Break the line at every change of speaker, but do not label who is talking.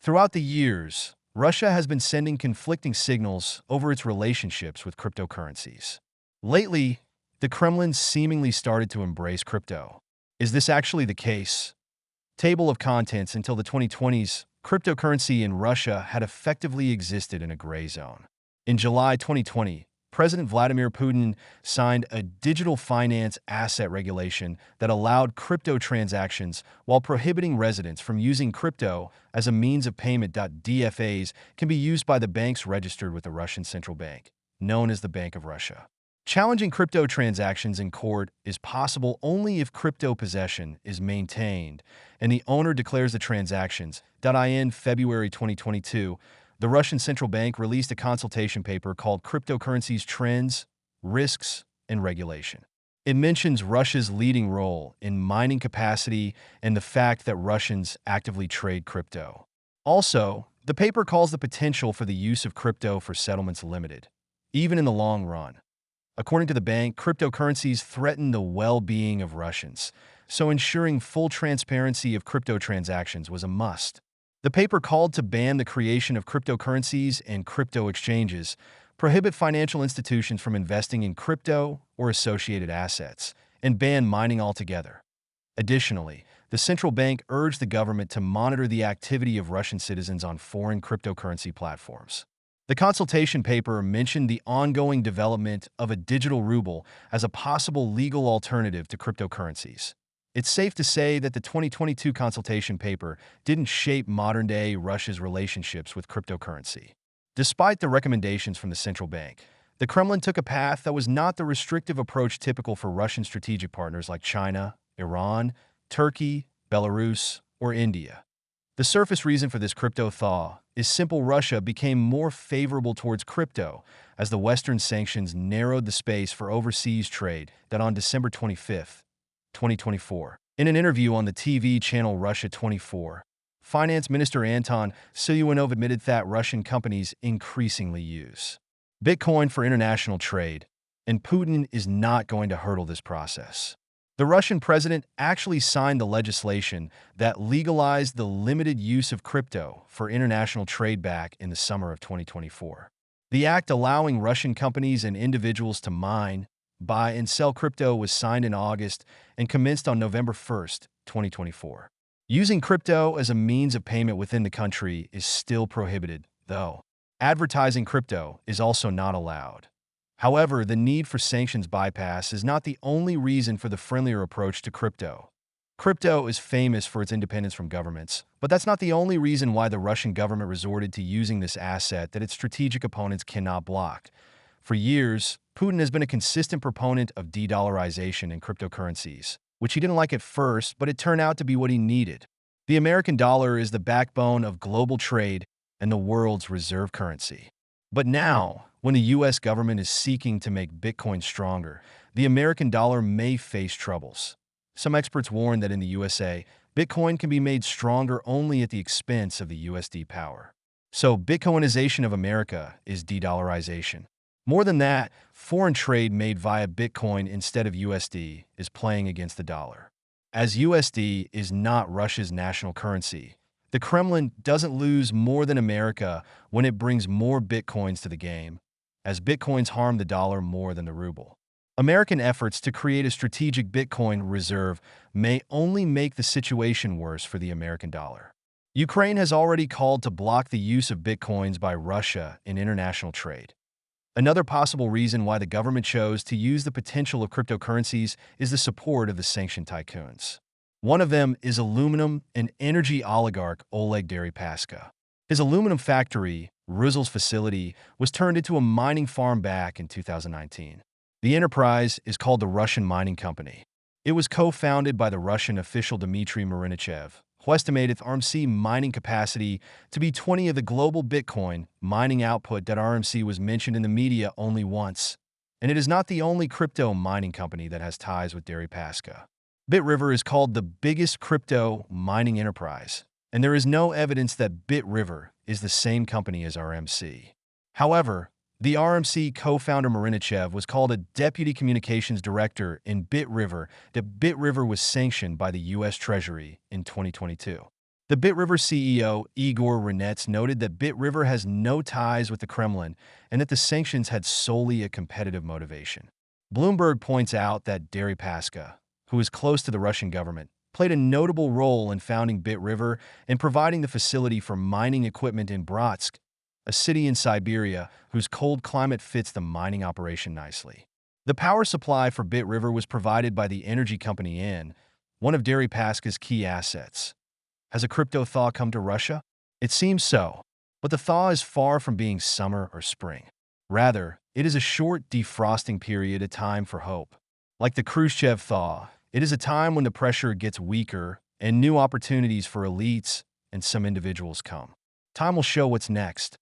Throughout the years, Russia has been sending conflicting signals over its relationships with cryptocurrencies. Lately, the Kremlin seemingly started to embrace crypto. Is this actually the case? Table of contents: until the 2020s, cryptocurrency in Russia had effectively existed in a gray zone. In July 2020, President Vladimir Putin signed a digital finance asset regulation that allowed crypto transactions while prohibiting residents from using crypto as a means of payment. DFAs can be used by the banks registered with the Russian Central Bank, known as the Bank of Russia. Challenging crypto transactions in court is possible only if crypto possession is maintained and the owner declares the transactions. In February 2022, the Russian Central Bank released a consultation paper called Cryptocurrencies Trends, Risks, and Regulation. It mentions Russia's leading role in mining capacity and the fact that Russians actively trade crypto. Also, the paper calls the potential for the use of crypto for settlements limited, even in the long run. According to the bank, cryptocurrencies threaten the well-being of Russians, so ensuring full transparency of crypto transactions was a must. The paper called to ban the creation of cryptocurrencies and crypto exchanges, prohibit financial institutions from investing in crypto or associated assets, and ban mining altogether. Additionally, the central bank urged the government to monitor the activity of Russian citizens on foreign cryptocurrency platforms. The consultation paper mentioned the ongoing development of a digital ruble as a possible legal alternative to cryptocurrencies. It's safe to say that the 2022 consultation paper didn't shape modern-day Russia's relationships with cryptocurrency. Despite the recommendations from the central bank, the Kremlin took a path that was not the restrictive approach typical for Russian strategic partners like China, Iran, Turkey, Belarus, or India. The surface reason for this crypto thaw is simple: Russia became more favorable towards crypto as the Western sanctions narrowed the space for overseas trade. On December 25, 2024, in an interview on the TV channel Russia 24, Finance Minister Anton Siluanov admitted that Russian companies increasingly use Bitcoin for international trade, and Putin is not going to hurdle this process. The Russian president actually signed the legislation that legalized the limited use of crypto for international trade back in the summer of 2024. The act allowing Russian companies and individuals to mine, buy, and sell crypto was signed in August and commenced on November 1, 2024. Using crypto as a means of payment within the country is still prohibited, though. Advertising crypto is also not allowed. However, the need for sanctions bypass is not the only reason for the friendlier approach to crypto. Crypto is famous for its independence from governments, but that's not the only reason why the Russian government resorted to using this asset that its strategic opponents cannot block. For years, Putin has been a consistent proponent of de-dollarization in cryptocurrencies, which he didn't like at first, but it turned out to be what he needed. The American dollar is the backbone of global trade and the world's reserve currency. But now, when the U.S. government is seeking to make Bitcoin stronger, the American dollar may face troubles. Some experts warn that in the USA, Bitcoin can be made stronger only at the expense of the USD power. So, Bitcoinization of America is de-dollarization. More than that, foreign trade made via Bitcoin instead of USD is playing against the dollar. As USD is not Russia's national currency, the Kremlin doesn't lose more than America when it brings more Bitcoins to the game, as Bitcoins harm the dollar more than the ruble. American efforts to create a strategic Bitcoin reserve may only make the situation worse for the American dollar. Ukraine has already called to block the use of Bitcoins by Russia in international trade. Another possible reason why the government chose to use the potential of cryptocurrencies is the support of the sanctioned tycoons. One of them is aluminum and energy oligarch Oleg Deripaska. His aluminum factory, Ryzhel's facility, was turned into a mining farm back in 2019. The enterprise is called the Russian Mining Company. It was co-founded by the Russian official Dmitry Marinichev, who estimated RMC mining capacity to be 20 of the global Bitcoin mining output. RMC was mentioned in the media only once, and it is not the only crypto mining company that has ties with Deripaska. BitRiver is called the biggest crypto mining enterprise, and there is no evidence that BitRiver is the same company as RMC. However, the RMC co-founder Marinichev was called a deputy communications director in BitRiver. BitRiver was sanctioned by the U.S. Treasury in 2022. The BitRiver CEO, Igor Renets, noted that BitRiver has no ties with the Kremlin and that the sanctions had solely a competitive motivation. Bloomberg points out that Deripaska, who is close to the Russian government, played a notable role in founding BitRiver and providing the facility for mining equipment in Bratsk, a city in Siberia whose cold climate fits the mining operation nicely. The power supply for BitRiver was provided by the energy company N, one of Deripaska's key assets. Has a crypto thaw come to Russia? It seems so, but the thaw is far from being summer or spring. Rather, it is a short defrosting period, a time for hope. Like the Khrushchev thaw, it is a time when the pressure gets weaker and new opportunities for elites and some individuals come. Time will show what's next.